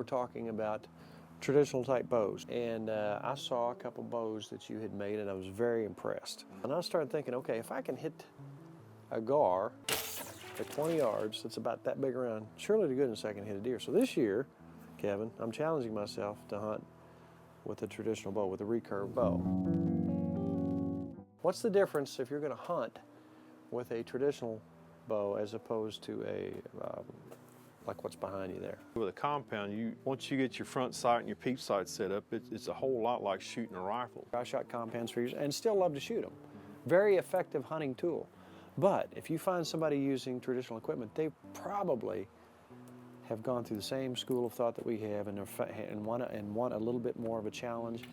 we're talking about traditional type bows. And I saw a couple bows that you had made and I was very impressed. And I started thinking, okay, if I can hit a gar at 20 yards, that's about that big around, surely to goodness I can hit a deer. So this year, Kevin, I'm challenging myself to hunt with a traditional bow, with a recurve bow. What's the difference if you're going to hunt with a traditional bow as opposed to a like what's behind you there? With a compound, once you get your front sight and your peep sight set up, it's a whole lot like shooting a rifle. I shot compounds for years and still love to shoot them. Very effective hunting tool. But if you find somebody using traditional equipment, they probably have gone through the same school of thought that we have and want a little bit more of a challenge.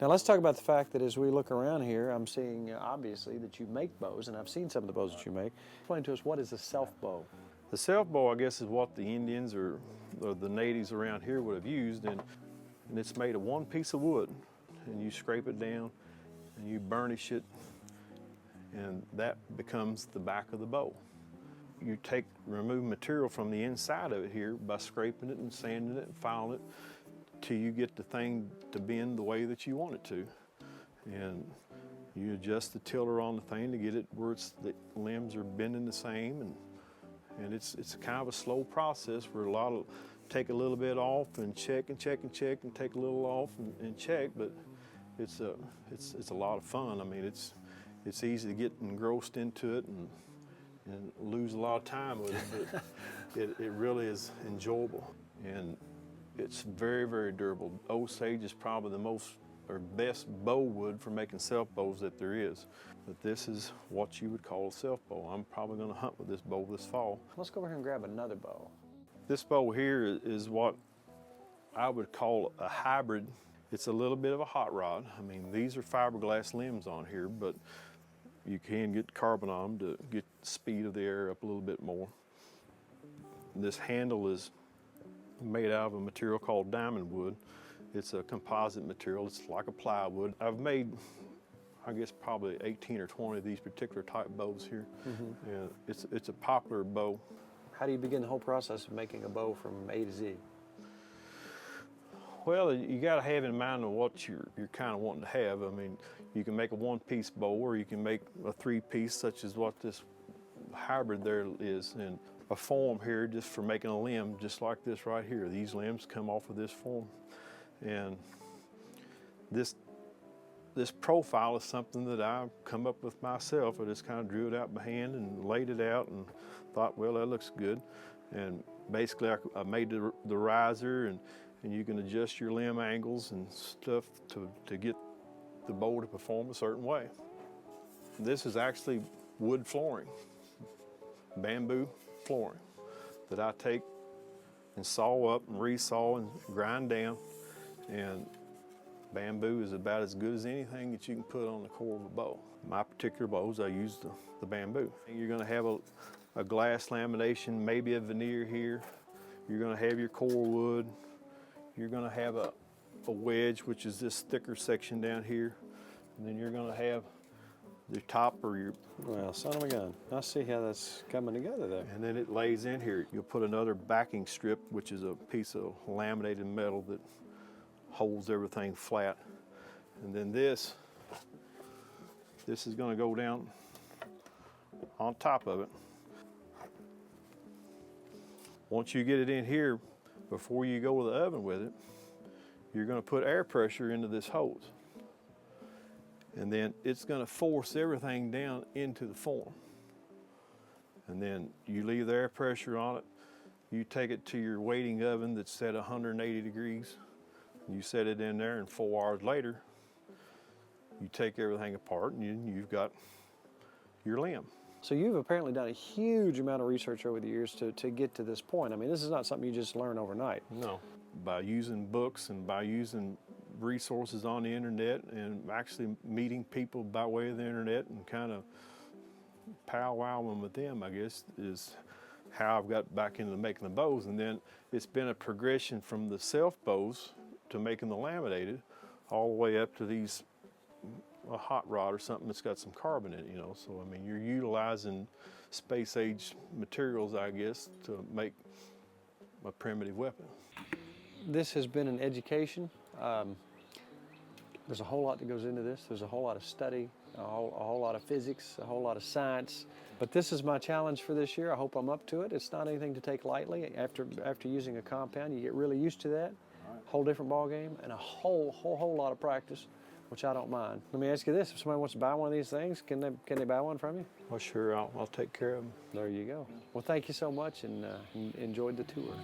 Now let's talk about the fact that as we look around here, I'm seeing obviously that you make bows, and I've seen some of the bows that you make. Explain to us, what is a self bow? The self bow, I guess, is what the Indians or the natives around here would have used, and it's made of one piece of wood, and you scrape it down and you burnish it, and that becomes the back of the bow. You remove material from the inside of it here by scraping it and sanding it and filing it till you get the thing to bend the way that you want it to. And you adjust the tiller on the thing to get it where the limbs are bending the same, and it's kind of a slow process where take a little bit off and check and check and check and take a little off and check, but it's a lot of fun. I mean, it's easy to get engrossed into it and lose a lot of time with it, but it really is enjoyable. And it's very, very durable. Osage is probably the best bow wood for making self bows that there is. But this is what you would call a self bow. I'm probably going to hunt with this bow this fall. Let's go over here and grab another bow. This bow here is what I would call a hybrid. It's a little bit of a hot rod. I mean, these are fiberglass limbs on here, but you can get carbon on them to get the speed of the air up a little bit more. This handle is made out of a material called diamond wood. It's a composite material. It's like a plywood. I've made, I guess, probably 18 or 20 of these particular type bows here. Mm-hmm. And it's a popular bow. How do you begin the whole process of making a bow from A to Z? Well, you got to have in mind what you're kind of wanting to have. I mean, you can make a one-piece bow, or you can make a three-piece, such as what this hybrid there is, and a form here just for making a limb, just like this right here. These limbs come off of this form, and this profile is something that I come up with myself. I just kind of drew it out by hand and laid it out and thought, well, that looks good. And basically, I made the riser, and you can adjust your limb angles and stuff to get the bow to perform a certain way. This is actually wood flooring, bamboo flooring, that I take and saw up and resaw and grind down. And bamboo is about as good as anything that you can put on the core of a bow. My particular bows, I use the bamboo. You're going to have a glass lamination, maybe a veneer here. You're going to have your core wood. You're going to have a wedge, which is this thicker section down here. And then you're going to have the top or your... Well, son of a gun. I see how that's coming together there. And then it lays in here. You'll put another backing strip, which is a piece of laminated metal that holds everything flat. And then this is going to go down on top of it. Once you get it in here, before you go to the oven with it, you're going to put air pressure into this hose. And then it's going to force everything down into the form. And then you leave the air pressure on it. You take it to your waiting oven that's set 180 degrees. You set it in there, and 4 hours later, you take everything apart and you've got your limb. So you've apparently done a huge amount of research over the years to get to this point. I mean, this is not something you just learn overnight. No. By using books and by using resources on the internet and actually meeting people by way of the internet and kind of powwowing with them, I guess, is how I've got back into making the bows. And then it's been a progression from the self bows to making the laminated all the way up to these a hot rod or something that's got some carbon in it, you know. So I mean, you're utilizing space age materials, I guess, to make a primitive weapon. This has been an education. There's a whole lot that goes into this. There's a whole lot of study, a whole lot of physics, a whole lot of science. But this is my challenge for this year. I hope I'm up to it. It's not anything to take lightly. After using a compound, you get really used to that. Whole different ball game and a whole lot of practice, which I don't mind. Let me ask you this: if somebody wants to buy one of these things, can they buy one from you? Well, sure, I'll take care of them. There you go. Well, thank you so much, and enjoyed the tour.